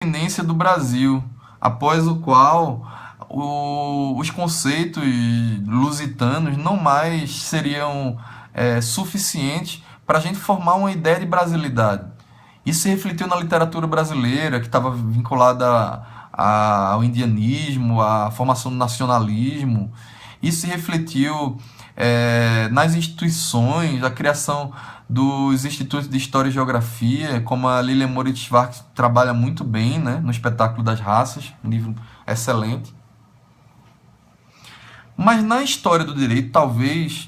independência do Brasil, após o qual os conceitos lusitanos não mais seriam suficientes para a gente formar uma ideia de brasilidade. Isso se refletiu na literatura brasileira, que estava vinculada ao indianismo, à formação do nacionalismo. Isso se refletiu nas instituições, a criação dos institutos de História e Geografia, como a Lilian Moritz Schwartz trabalha muito bem, né, no Espetáculo das Raças, um livro excelente. Mas na história do direito, talvez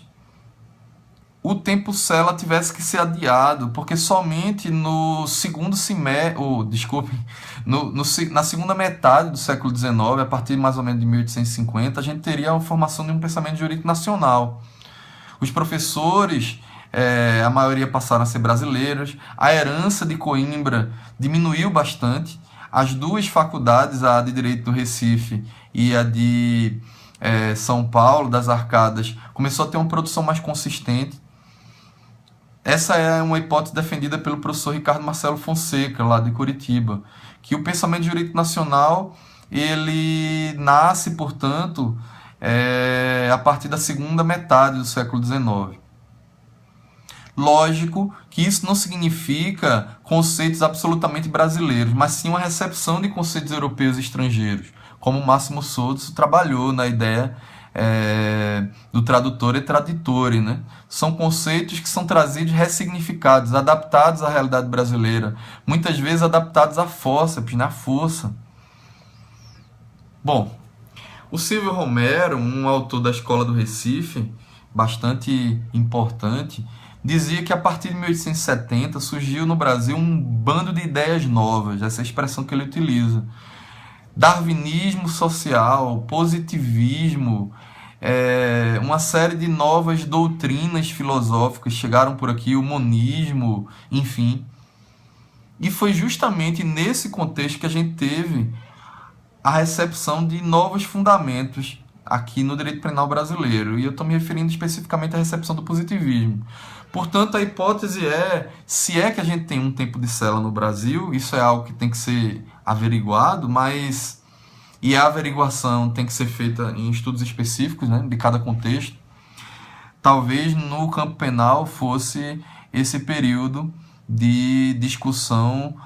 o tempo Sela tivesse que ser adiado, porque somente no segundo semestre, na segunda metade do século XIX, a partir mais ou menos de 1850, a gente teria a formação de um pensamento jurídico nacional. Os professores, a maioria passaram a ser brasileiros, a herança de Coimbra diminuiu bastante, as duas faculdades, a de Direito do Recife e a de São Paulo, das Arcadas, começou a ter uma produção mais consistente. Essa é uma hipótese defendida pelo professor Ricardo Marcelo Fonseca, lá de Curitiba, que o pensamento jurídico nacional ele nasce, portanto, a partir da segunda metade do século XIX. Lógico que isso não significa conceitos absolutamente brasileiros, mas sim uma recepção de conceitos europeus e estrangeiros, como Máximo Souto trabalhou na ideia do tradutor e traditore, né? São conceitos que são trazidos, ressignificados, adaptados à realidade brasileira, muitas vezes adaptados à fórceps, na força. Bom, o Silvio Romero, um autor da Escola do Recife, bastante importante, dizia que a partir de 1870 surgiu no Brasil um bando de ideias novas, essa é a expressão que ele utiliza. Darwinismo social, positivismo, uma série de novas doutrinas filosóficas chegaram por aqui, o monismo, enfim. E foi justamente nesse contexto que a gente teve a recepção de novos fundamentos aqui no direito penal brasileiro. E eu estou me referindo especificamente à recepção do positivismo. Portanto, a hipótese se é que a gente tem um tempo de Sela no Brasil, isso é algo que tem que ser averiguado, e a averiguação tem que ser feita em estudos específicos, né, de cada contexto. Talvez no campo penal fosse esse período de discussão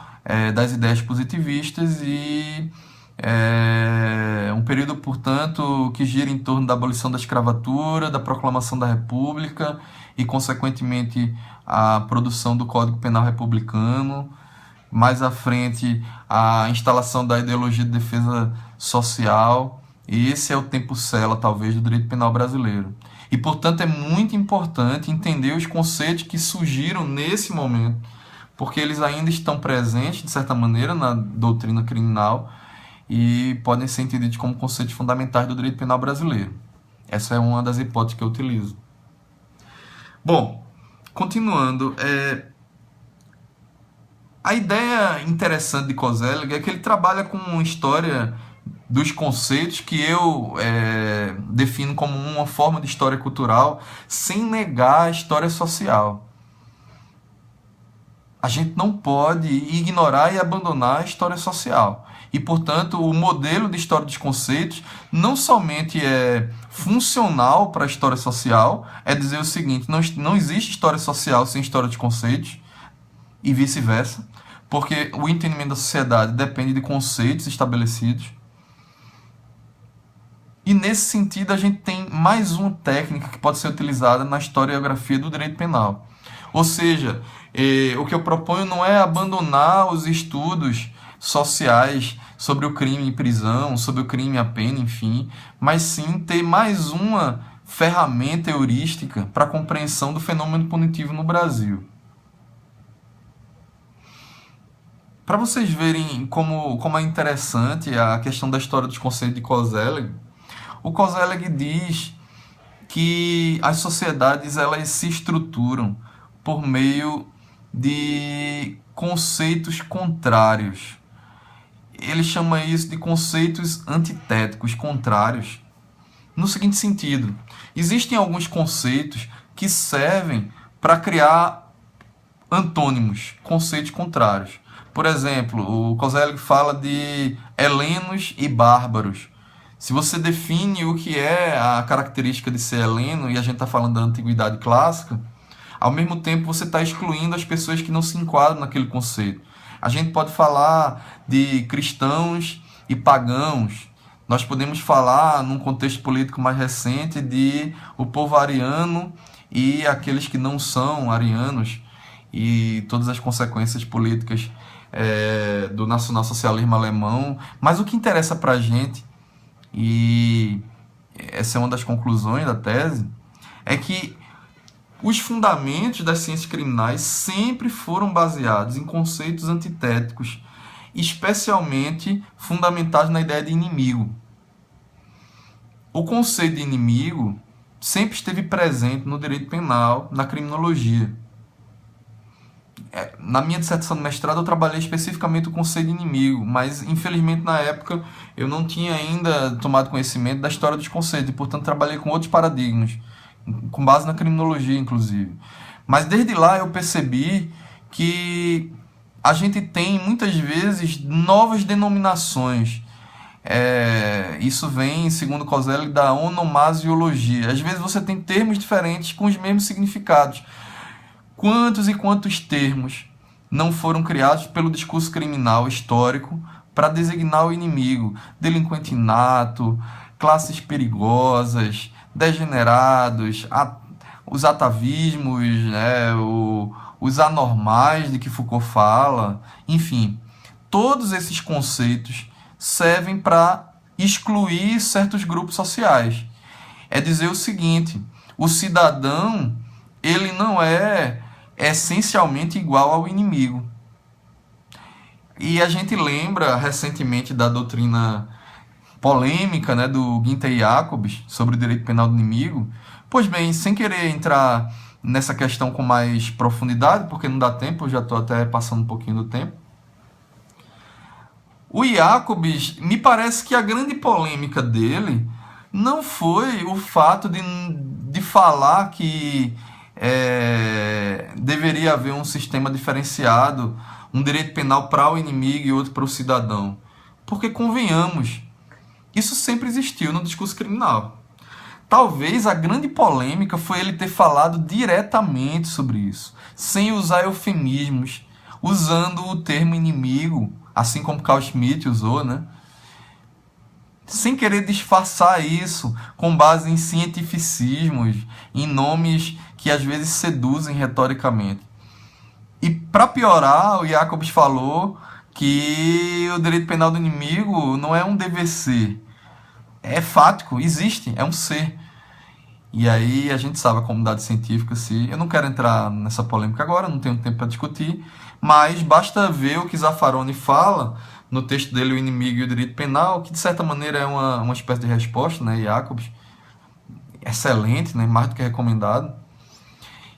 das ideias positivistas e um período, portanto, que gira em torno da abolição da escravatura, da proclamação da República e, consequentemente, a produção do Código Penal Republicano. Mais à frente, a instalação da ideologia de defesa social. E esse é o tempo Sela, talvez, do direito penal brasileiro. E, portanto, é muito importante entender os conceitos que surgiram nesse momento, porque eles ainda estão presentes, de certa maneira, na doutrina criminal e podem ser entendidos como conceitos fundamentais do direito penal brasileiro. Essa é uma das hipóteses que eu utilizo. Bom, continuando, a ideia interessante de Koselleck é que ele trabalha com uma história dos conceitos que eu defino como uma forma de história cultural, sem negar a história social. A gente não pode ignorar e abandonar a história social. E, portanto, o modelo de história dos conceitos não somente é funcional para a história social, é dizer o seguinte: não existe história social sem história de conceitos, e vice-versa, porque o entendimento da sociedade depende de conceitos estabelecidos. E, nesse sentido, a gente tem mais uma técnica que pode ser utilizada na historiografia do direito penal. Ou seja, o que eu proponho não é abandonar os estudos sociais sobre o crime em prisão, sobre o crime e a pena, enfim, mas sim ter mais uma ferramenta heurística para a compreensão do fenômeno punitivo no Brasil. Para vocês verem como é interessante a questão da história dos conceitos de Koselleck, o Koselleck diz que as sociedades elas se estruturam por meio de conceitos contrários. Ele chama isso de conceitos antitéticos, contrários. No seguinte sentido, existem alguns conceitos que servem para criar antônimos, conceitos contrários. Por exemplo, o Koselleck fala de helenos e bárbaros. Se você define o que é a característica de ser heleno, e a gente está falando da antiguidade clássica, ao mesmo tempo você está excluindo as pessoas que não se enquadram naquele conceito. A gente pode falar de cristãos e pagãos. Nós podemos falar, num contexto político mais recente, de o povo ariano e aqueles que não são arianos, e todas as consequências políticas do nacionalsocialismo alemão. Mas o que interessa para a gente, e essa é uma das conclusões da tese, é que os fundamentos das ciências criminais sempre foram baseados em conceitos antitéticos, especialmente fundamentados na ideia de inimigo. O conceito de inimigo sempre esteve presente no direito penal, na criminologia. Na minha dissertação de mestrado eu trabalhei especificamente o conceito de inimigo, mas infelizmente na época eu não tinha ainda tomado conhecimento da história dos conceitos e, portanto, trabalhei com outros paradigmas, com base na criminologia, inclusive. Mas desde lá eu percebi que a gente tem, muitas vezes, novas denominações. Isso vem, segundo Koselleck, da onomasiologia. Às vezes você tem termos diferentes com os mesmos significados. Quantos e quantos termos não foram criados pelo discurso criminal histórico para designar o inimigo? Delinquente inato, classes perigosas, degenerados, os atavismos, os anormais de que Foucault fala, enfim, todos esses conceitos servem para excluir certos grupos sociais. É dizer o seguinte: o cidadão, ele não é essencialmente igual ao inimigo. E a gente lembra recentemente da doutrina polêmica, do Günther Jacobs sobre o direito penal do inimigo. Pois bem, sem querer entrar nessa questão com mais profundidade, porque não dá tempo, eu já estou até passando um pouquinho do tempo. O Jacobs, me parece que a grande polêmica dele não foi o fato de falar que deveria haver um sistema diferenciado, um direito penal para o inimigo e outro para o cidadão. Porque, convenhamos, isso sempre existiu no discurso criminal. Talvez a grande polêmica foi ele ter falado diretamente sobre isso, sem usar eufemismos, usando o termo inimigo, assim como Carl Schmitt usou, sem querer disfarçar isso com base em cientificismos, em nomes que às vezes seduzem retoricamente. E para piorar, o Jacobs falou que o direito penal do inimigo não é um dever ser, é fático, existe, é um ser. E aí a gente sabe, a comunidade científica, eu não quero entrar nessa polêmica agora, não tenho tempo para discutir, mas basta ver o que Zaffaroni fala no texto dele, O Inimigo e o Direito Penal, que de certa maneira é uma espécie de resposta, Jacobs, excelente, mais do que recomendado.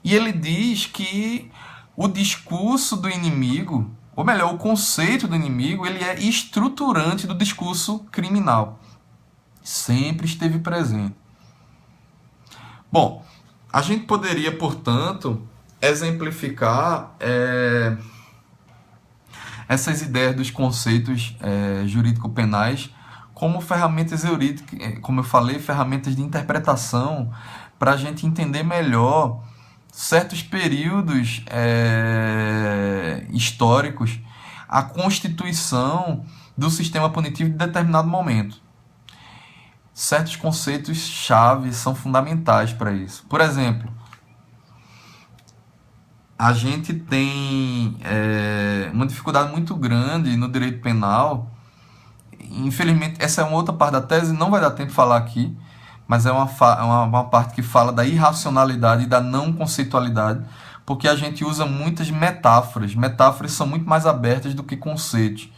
E ele diz que o discurso do inimigo, ou melhor, o conceito do inimigo, ele é estruturante do discurso criminal. Sempre esteve presente. Bom, a gente poderia, portanto, exemplificar essas ideias dos conceitos jurídico-penais como ferramentas heurísticas, como eu falei, ferramentas de interpretação para a gente entender melhor certos períodos históricos, a constituição do sistema punitivo de determinado momento. Certos conceitos-chave são fundamentais para isso. Por exemplo, a gente tem uma dificuldade muito grande no direito penal. Infelizmente, essa é uma outra parte da tese, não vai dar tempo de falar aqui, mas é uma parte que fala da irracionalidade e da não conceitualidade, porque a gente usa muitas metáforas. Metáforas são muito mais abertas do que conceitos.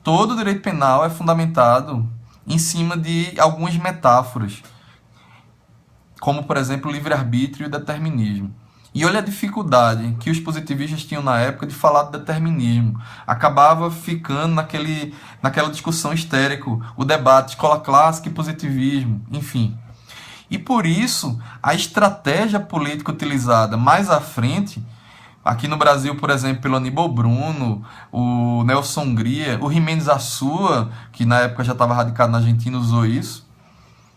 Todo o direito penal é fundamentado em cima de algumas metáforas, como, por exemplo, o livre-arbítrio e o determinismo. E olha a dificuldade que os positivistas tinham na época de falar de determinismo. Acabava ficando naquela discussão histérica, o debate escola clássica e positivismo, enfim. E por isso, a estratégia política utilizada mais à frente Aqui no Brasil, por exemplo, pelo Aníbal Bruno, o Nelson Hungria, o Jiménez Assua, que na época já estava radicado na Argentina, usou isso.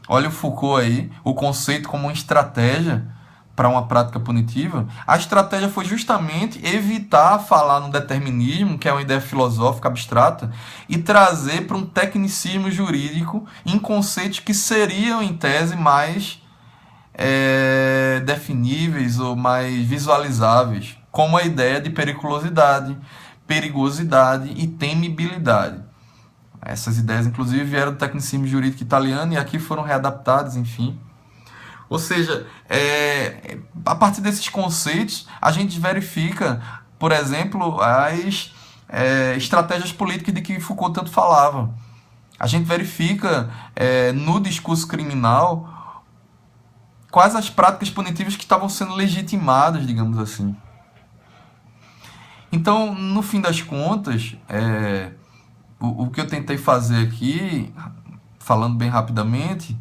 Olha o Foucault aí, o conceito como uma estratégia para uma prática punitiva. A estratégia foi justamente evitar falar no determinismo, que é uma ideia filosófica abstrata, e trazer para um tecnicismo jurídico em conceitos que seriam, em tese, mais definíveis ou mais visualizáveis, como a ideia de periculosidade, perigosidade e temibilidade. Essas ideias, inclusive, vieram do tecnicismo jurídico italiano e aqui foram readaptadas, enfim. Ou seja, a partir desses conceitos, a gente verifica, por exemplo, as estratégias políticas de que Foucault tanto falava. A gente verifica no discurso criminal quais as práticas punitivas que estavam sendo legitimadas, digamos assim. Então, no fim das contas, o que eu tentei fazer aqui, falando bem rapidamente,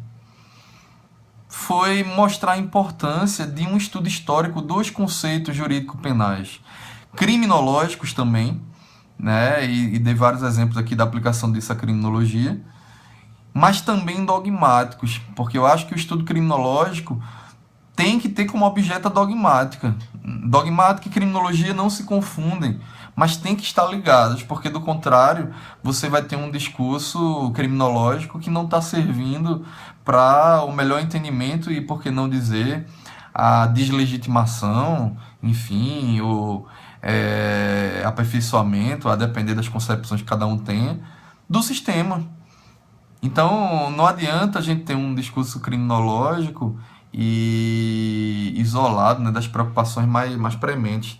foi mostrar a importância de um estudo histórico dos conceitos jurídico-penais, criminológicos também, né? E dei vários exemplos aqui da aplicação disso à criminologia, mas também dogmáticos, porque eu acho que o estudo criminológico tem que ter como objeto a dogmática. Dogmática e criminologia não se confundem, mas tem que estar ligadas, porque do contrário, você vai ter um discurso criminológico que não está servindo para o melhor entendimento e, por que não dizer, a deslegitimação, enfim, o aperfeiçoamento, a depender das concepções que cada um tenha, do sistema. Então, não adianta a gente ter um discurso criminológico e isolado, né, das preocupações mais prementes,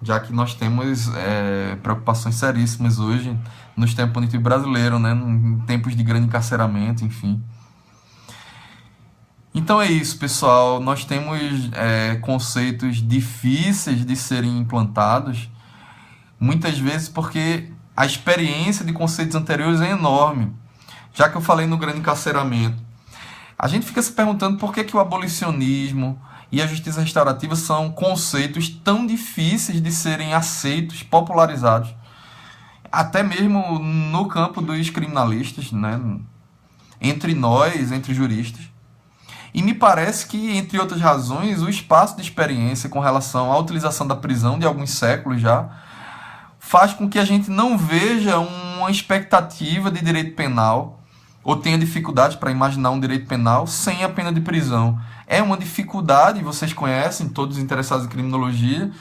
já que nós temos preocupações seríssimas hoje no sistema punitivo brasileiro, né, em tempos de grande encarceramento, enfim. Então é isso, pessoal. Nós temos conceitos difíceis de serem implantados, muitas vezes porque a experiência de conceitos anteriores é enorme. Já que eu falei no grande encarceramento, a gente fica se perguntando por que o abolicionismo e a justiça restaurativa são conceitos tão difíceis de serem aceitos, popularizados, até mesmo no campo dos criminalistas, né? Entre nós, entre juristas. E me parece que, entre outras razões, o espaço de experiência com relação à utilização da prisão de alguns séculos já faz com que a gente não veja uma expectativa de direito penal ou tenha dificuldade para imaginar um direito penal sem a pena de prisão. É uma dificuldade, vocês conhecem, todos os interessados em criminologia,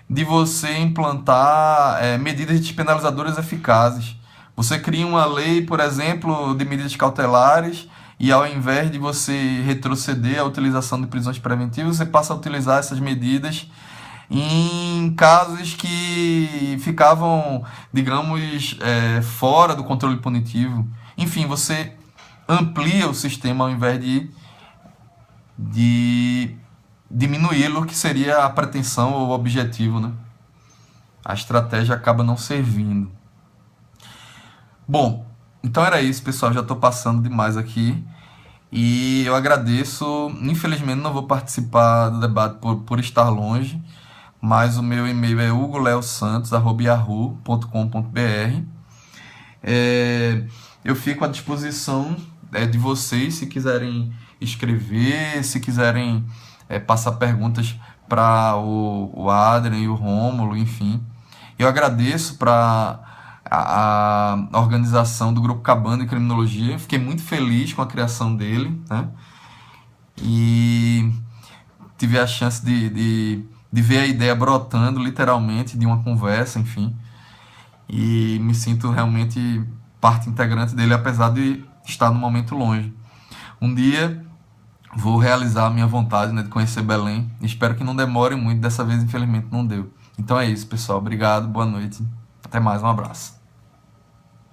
de você implantar medidas despenalizadoras eficazes. Você cria uma lei, por exemplo, de medidas cautelares, e ao invés de você retroceder à utilização de prisões preventivas, você passa a utilizar essas medidas em casos que ficavam, digamos, fora do controle punitivo. Enfim, você amplia o sistema ao invés de diminuí-lo, que seria a pretensão ou o objetivo, né? A estratégia acaba não servindo. Bom, então era isso, pessoal. Já estou passando demais aqui. E eu agradeço. Infelizmente não vou participar do debate por estar longe, mas o meu e-mail é hugoleosantos@yahoo.com.br. Eu fico à disposição de vocês, se quiserem escrever, se quiserem passar perguntas para o Adrian e o Rômulo, enfim. Eu agradeço para a organização do Grupo Cabana de Criminologia. Fiquei muito feliz com a criação dele, né? E tive a chance de ver a ideia brotando, literalmente, de uma conversa, enfim. E me sinto realmente parte integrante dele, apesar de estar no momento longe. Um dia vou realizar a minha vontade, né, de conhecer Belém. Espero que não demore muito, dessa vez infelizmente não deu. Então é isso, pessoal. Obrigado, boa noite. Até mais, um abraço.